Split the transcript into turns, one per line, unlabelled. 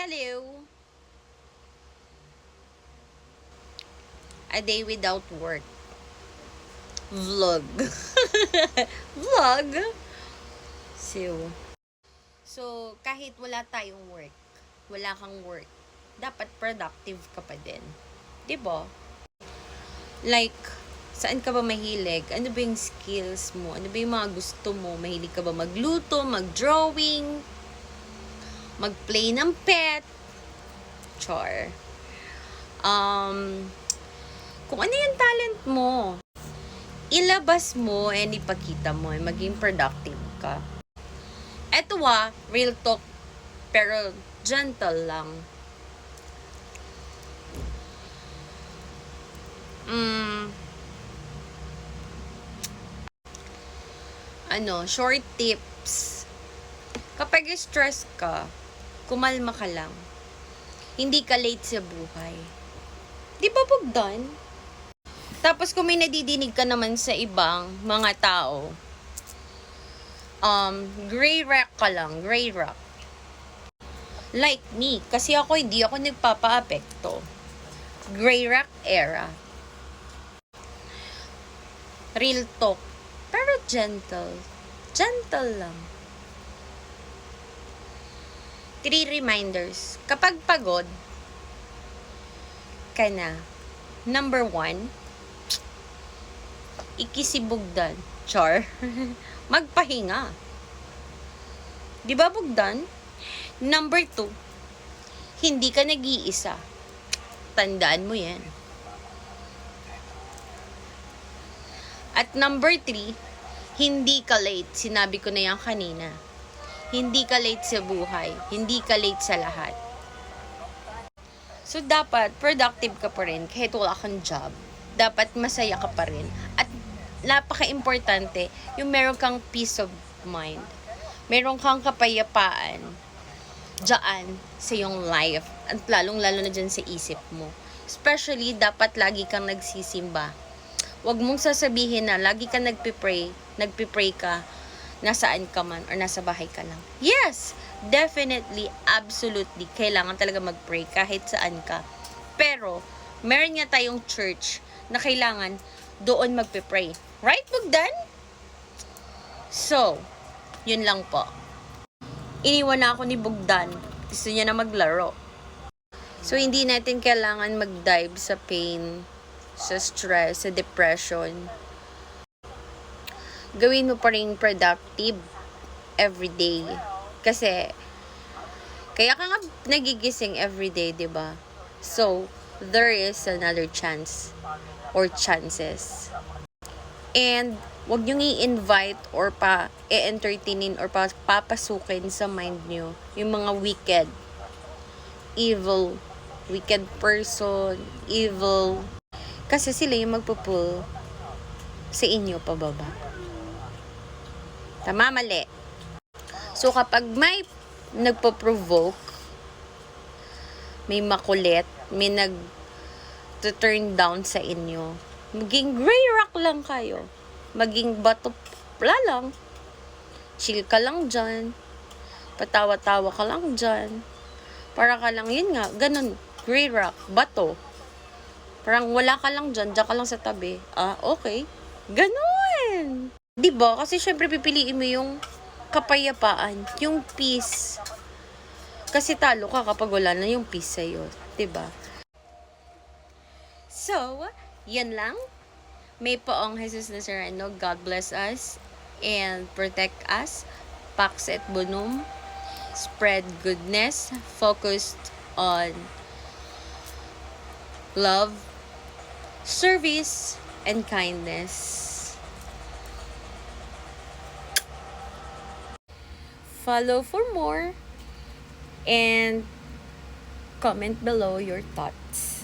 Hello! A day without work. Vlog. Vlog? So, kahit wala tayong work, wala kang work, dapat productive ka pa din. 'Di ba? Like, saan ka ba mahilig? Ano ba yung skills mo? Ano ba yung mga gusto mo? Mahilig ka ba magluto, mag-drawing, mag-play ng pet? Char. Kung ano yung talent mo, ilabas mo and ipakita mo, maging productive ka. Eto real talk, pero gentle lang. Short tips. Kapag stress ka, kumalma ka lang. Hindi ka late sa buhay. Di ba Bogdan? Tapos kung may nadidinig ka naman sa ibang mga tao, gray rock ka lang, gray rock. Like me, kasi hindi ako nagpapa-apekto. Gray rock era. Real talk, pero gentle. Gentle lang. 3 reminders. Kapag pagod ka na, number 1, ikisibugdan. Char. Magpahinga. Di ba Bugdan? Number 2, hindi ka nag-iisa. Tandaan mo yan. At number 3, hindi ka late. Sinabi ko na yan kanina. Hindi ka late sa buhay. Hindi ka late sa lahat. So, dapat productive ka pa rin kahit wala kang job. Dapat masaya ka pa rin. At napaka-importante, yung meron kang peace of mind. Meron kang kapayapaan dyan sa iyong life. At lalong-lalo na dyan sa isip mo. Especially, dapat lagi kang nagsisimba. Huwag mong sasabihin na lagi ka nagpipray ka, nasaan ka man or nasa bahay ka lang. Yes! Definitely, absolutely, kailangan talaga mag-pray kahit saan ka. Pero, meron nga tayong church na kailangan doon magpipray. Right, Bogdan? So, yun lang po. Iniwan na ako ni Bogdan. Gusto niya na maglaro. So, hindi natin kailangan mag-dive sa pain, sa stress, sa depression. Gawin mo pa rin productive everyday. Kasi, kaya ka nga nagigising everyday, diba? So, there is another chance or chances. And, wag nyo i-invite or i-entertainin or papasukin sa mind nyo yung mga wicked, evil, wicked person, evil. Kasi sila yung magpupull sa inyo pababa. Tama, mali. So, kapag may nagpo-provoke, may makulit, may nag-turn down sa inyo, maging gray rock lang kayo. Maging bato lang. Chill ka lang dyan. Patawa-tawa ka lang dyan. Para ka lang, yun nga, ganun, gray rock, bato. Parang wala ka lang dyan ka lang sa tabi. Okay. Ganun. Diba? Kasi syempre pipiliin mo yung kapayapaan, yung peace. Kasi talo ka kapag wala na yung peace sa'yo. Diba? So, yan lang. May poong Jesus Nazareno, God bless us and protect us. Pax et bonum. Spread goodness. Focused on love, service, and kindness. Follow for more and comment below your thoughts.